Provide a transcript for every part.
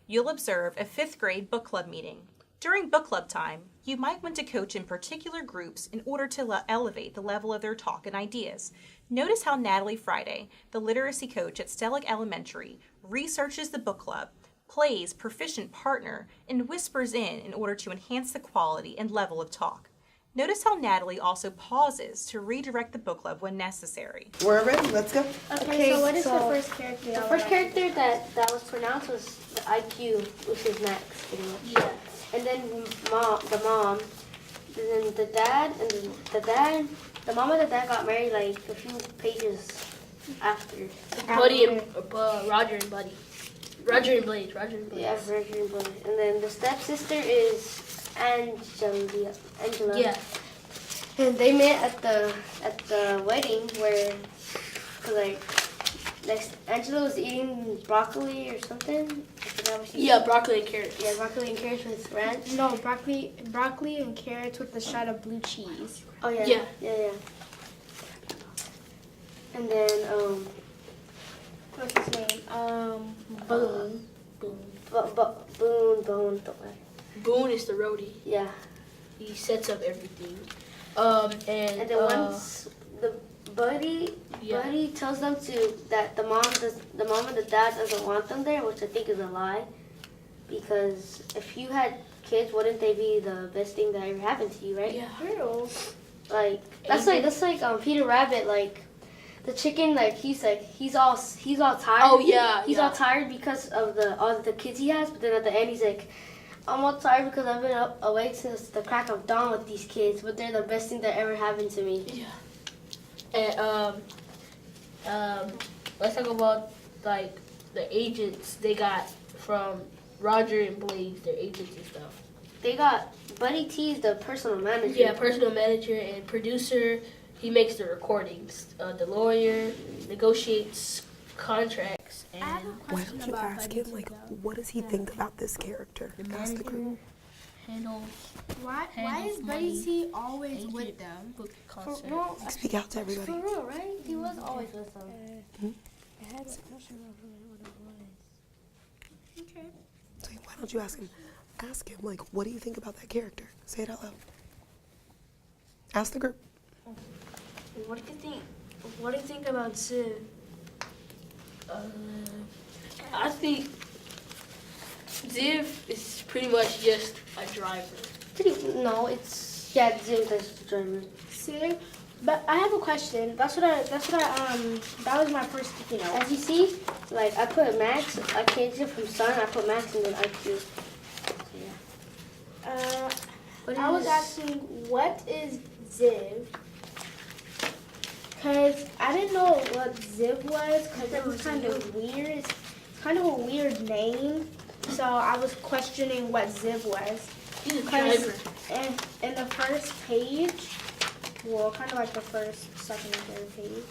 You'll observe a 5th grade book club meeting. During book club time, you might want to coach in particular groups in order to elevate the level of their talk and ideas. Notice how Natalie Friday, the literacy coach at Stehlik Elementary, researches the book club, plays proficient partner, and whispers in order to enhance the quality and level of talk. Notice how Natalie also pauses to redirect the book club when necessary. We're ready, let's go. Okay, so what is the first character? The first character that was pronounced was the IQ, which is Max, pretty much. Yeah. And then the mom, and then the dad, the mom and the dad got married like a few pages after. Buddy and Roger and Buddy. Roger and Blaze. Yeah, Roger and Blaze. And then the stepsister is Angela. Yeah. And they met at the wedding where, like Angela was eating broccoli or something. I forgot what she said. Broccoli and carrots. Yeah, broccoli and carrots with ranch. No, broccoli and carrots with a shot of blue cheese. Oh yeah. Yeah. And then What's his name? Boone. Boone. Boone is the roadie. Yeah. He sets up everything. And then once the Buddy tells them that the mom and the dad doesn't want them there, which I think is a lie, because if you had kids, wouldn't they be the best thing that ever happened to you, right? Yeah. True. Like that's like Peter Rabbit, like the chicken, like he's all tired. Oh yeah. He's all tired because of all the kids he has, but then at the end he's like, I'm all tired because I've been awake since the crack of dawn with these kids, but they're the best thing that ever happened to me. Yeah. And let's talk about like the agents they got from Roger and Blaze, their agents and stuff. They got Buddy T's the personal manager. Yeah, personal manager and producer. He makes the recordings. The lawyer negotiates contracts. And Why don't you ask him, like, what does he think about this character? Ask the group. handles Why is Buddy money, T always with them? book concerts. No, Speak out to everybody. for real, right? He was always with them. I had a question about what it was. Okay. So why don't you ask him? Ask him, like, what do you think about that character? Say it out loud. Ask the group. What do you think? What do you think about Ziv? I think Ziv is pretty much just a driver. Ziv is the driver. See, but I have a question. That was my first, As you see, like I put Max, I changed it from Sun, I put Max and then IQ. So, yeah. I was asking, what is Ziv? Because I didn't know what Ziv was, because it was kind of weird. It's kind of a weird name. So I was questioning what Ziv was. He's a driver. In the first page, well, kind of like the first, second, and third page,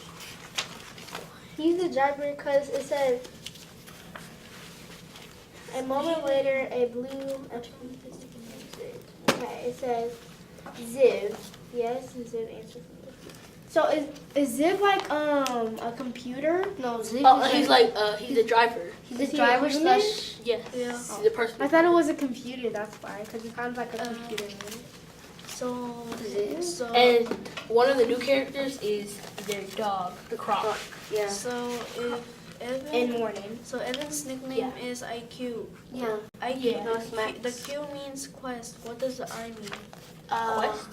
he's the driver because it says, a moment later, a blue, okay, it says, Ziv. Yes, Ziv answered. So is Ziv like a computer? No, Ziv. Oh, he's a driver. He's Is a he driver a human? slash. Yes. Yeah. He's the person. I thought it was a computer. That's why, because it sounds like a computer name. So And one of the new characters is their dog, the Croc. Yeah. so if Evan, In morning. so Evan's nickname is IQ. Yeah. IQ. Yeah. No, it's Max. The Q means quest. What does the I mean? Quest?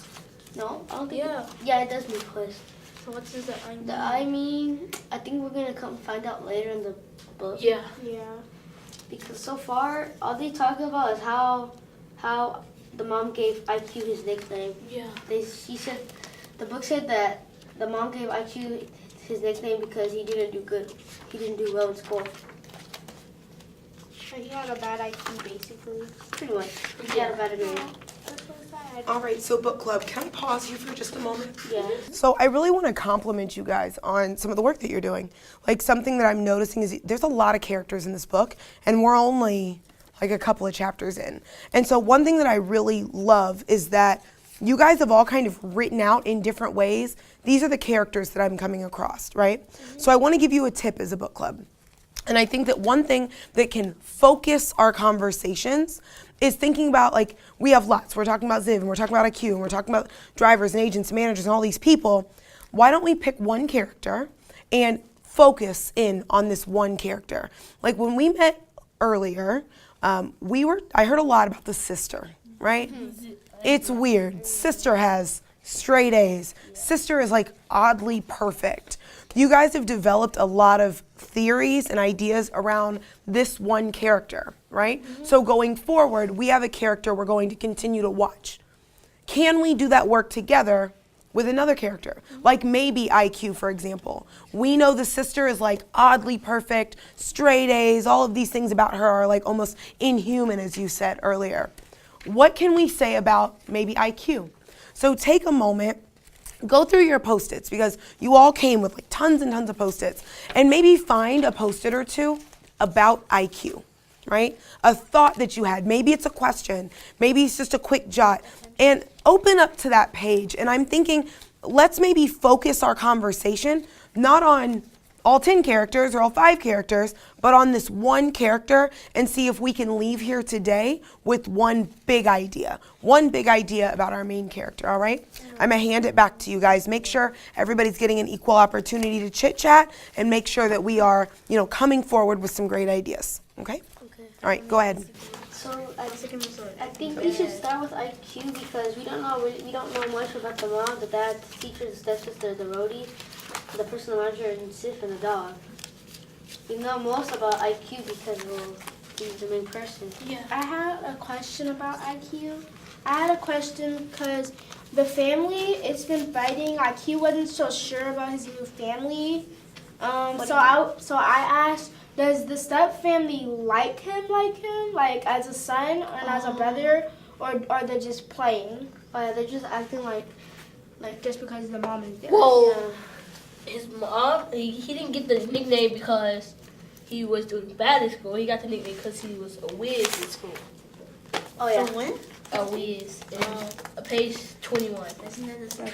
No, I don't think. Yeah. Yeah, it does mean quest. So what does the I mean? The I mean, I think we're gonna come find out later in the book. Yeah. Yeah. Because so far, all they talk about is how the mom gave IQ his nickname. Yeah. She said, the book said that the mom gave IQ his nickname because he didn't do good. He didn't do well in school. So he had a bad IQ, basically. Pretty much. He had a bad grade. That's so sad. All right, so book club, can I pause you for just a moment? Yeah. So I really want to compliment you guys on some of the work that you're doing. Like something that I'm noticing is there's a lot of characters in this book, and we're only like a couple of chapters in. And so one thing that I really love is that you guys have all kind of written out in different ways. These are the characters that I'm coming across, right? So I want to give you a tip as a book club. And I think that one thing that can focus our conversations is thinking about, like, we have lots. We're talking about Ziv, and we're talking about IQ, and we're talking about drivers and agents and managers and all these people. Why don't we pick one character and focus in on this one character? Like when we met earlier, I heard a lot about the sister, right? It's weird. Sister has straight A's. Sister is like oddly perfect. You guys have developed a lot of theories and ideas around this one character, right? So going forward, we have a character we're going to continue to watch. Can we do that work together with another character? Like maybe IQ, for example. We know the sister is like oddly perfect, straight A's, all of these things about her are like almost inhuman, as you said earlier. What can we say about maybe IQ? So take a moment, go through your Post-its, because you all came with like tons and tons of Post-its, and maybe find a Post-it or two about IQ, right? A thought that you had. Maybe it's a question. Maybe it's just a quick jot. And open up to that page. And I'm thinking, let's maybe focus our conversation not on all 10 characters or all 5 characters, but on this one character, and see if we can leave here today with one big idea about our main character, all right? I'm gonna hand it back to you guys. Make sure everybody's getting an equal opportunity to chit chat, and make sure that we are, coming forward with some great ideas, okay? Okay. All right, go ahead. So I think we should start with IQ because we don't know much about the mom, the dad, the teacher, the stepsister, the roadie, the personal manager, and Sif, and the dog. We know most about IQ because he's the main person. Yeah. I had a question about IQ. I had a question because the family, it's been fighting. Like he wasn't so sure about his new family. So I asked, does the step family like him, like as a son and as a brother, or are they just playing? They're just acting like Just because the mom is there. Well, yeah. his mom, he didn't get the nickname because he was doing bad in school. He got the nickname because he was a whiz in school. Oh yeah. So when? A whiz. Page 21. Isn't that the same?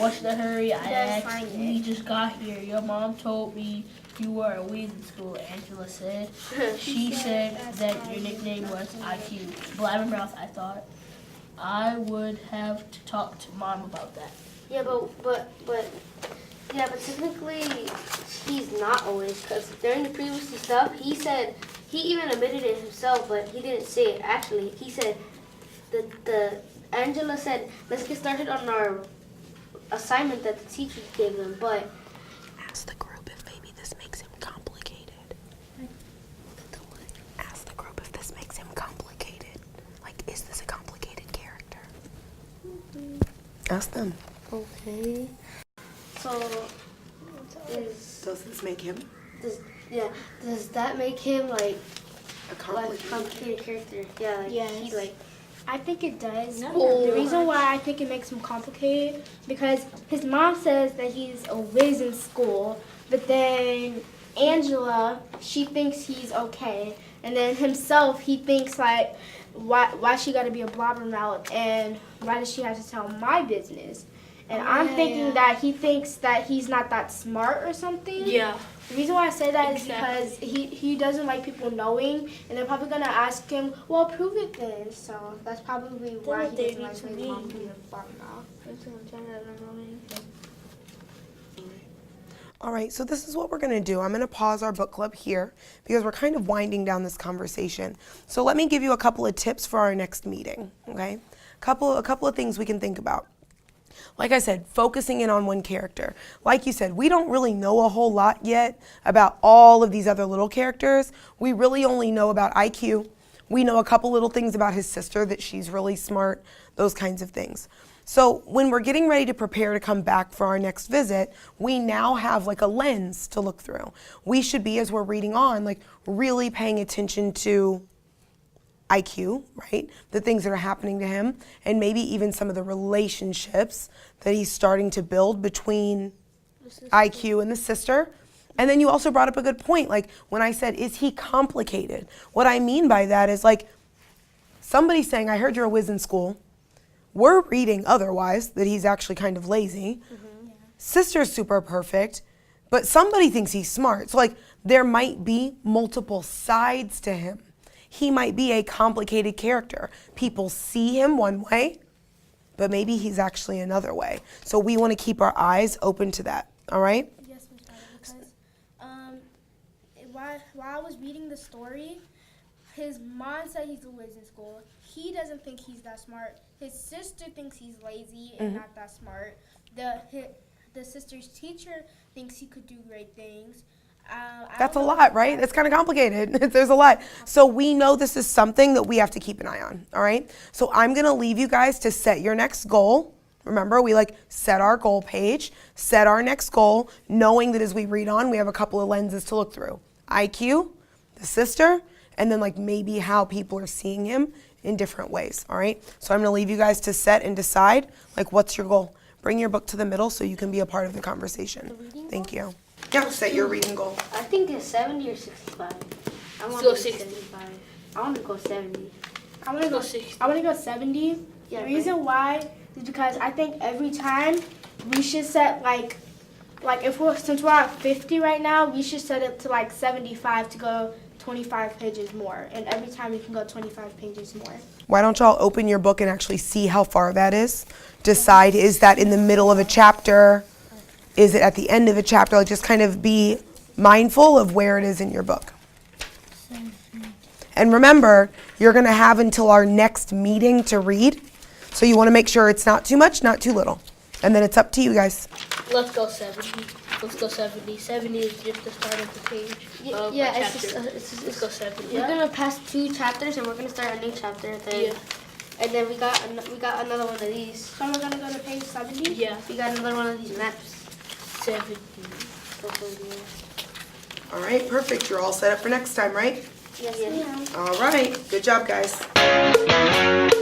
What's the hurry? I Yes, asked. find it. We just got here. Your mom told me you were a whiz in school, Angela said. She said that your nickname was IQ. Blabbermouth, I thought. I would have to talk to mom about that. Yeah, but technically he's not always, because during the previous stuff he said, he even admitted it himself, but he didn't say it actually. He said the Angela said, let's get started on our assignment that the teacher gave them, but Ask the group if maybe this makes him complicated. Ask the group if this makes him complicated. Like, is this a complicated character? Ask them. okay. So Does this make him does that make him like a a complicated? complicated character? Yeah, like Yes. he like I think it does. No. The reason why I think it makes him complicated because his mom says that he's a whiz in school, but then Angela, she thinks he's okay, and then himself, he thinks like, why she got to be a blabbermouth, and why does she have to tell my business? And I'm thinking that he thinks that he's not that smart or something. Yeah. The reason why I say that Exactly. is because he doesn't like people knowing, and they're probably gonna ask him, "Well, prove it then." So that's probably why what he they doesn't like need to his mom be. being a blabbermouth. All right, so this is what we're gonna do. I'm gonna pause our book club here because we're kind of winding down this conversation. So let me give you a couple of tips for our next meeting, okay? A couple of things we can think about. Like I said, focusing in on one character. Like you said, we don't really know a whole lot yet about all of these other little characters. We really only know about IQ. We know a couple little things about his sister, that she's really smart, those kinds of things. So when we're getting ready to prepare to come back for our next visit, we now have like a lens to look through. We should be, as we're reading on, like really paying attention to IQ, right? The things that are happening to him, and maybe even some of the relationships that he's starting to build between IQ and the sister. And then you also brought up a good point, like when I said, is he complicated? What I mean by that is like somebody saying, I heard you're a whiz in school. We're reading otherwise, that he's actually kind of lazy. Sister's super perfect. but somebody thinks he's smart. So like there might be multiple sides to him. He might be a complicated character. People see him one way, but maybe he's actually another way. So we want to keep our eyes open to that, all right? Yes, Miss Tyler, because while I was reading the story, his mom said he's a whiz in school. He doesn't think he's that smart. His sister thinks he's lazy and not that smart. The sister's teacher thinks he could do great things. That's a lot, right? It's kind of complicated. There's a lot. So we know this is something that we have to keep an eye on, all right? So I'm going to leave you guys to set your next goal. Remember, we like set our goal page, set our next goal, knowing that as we read on, we have a couple of lenses to look through. IQ, the sister, and then like maybe how people are seeing him in different ways, all right? So I'm going to leave you guys to set and decide, like, what's your goal? Bring your book to the middle so you can be a part of the conversation. Thank you. Yeah, set your reading goal. I think it's 70 or 65. I want go to 60. 75. I want to go 70. I want to go 60. I want to go 70. Yeah, The reason why is because I think every time we should set like since we're at 50 right now, we should set it to like 75 to go 25 pages more. And every time we can go 25 pages more. Why don't y'all open your book and actually see how far that is? Decide, is that in the middle of a chapter? Is it at the end of a chapter? Like, just kind of be mindful of where it is in your book. And remember, you're going to have until our next meeting to read. So you want to make sure it's not too much, not too little. And then it's up to you guys. Let's go 70. Let's go 70. 70 is just the start of the page. Of Yeah, a it's chapter. just, Let's go 70. we're gonna pass 2 chapters and we're gonna start a new chapter at the end. Yeah. And then we got another one of these. So we're gonna go to page 70. Yeah. We got another one of these maps. 70. All right, perfect. You're all set up for next time, right? Yes, yes. All right. Good job, guys.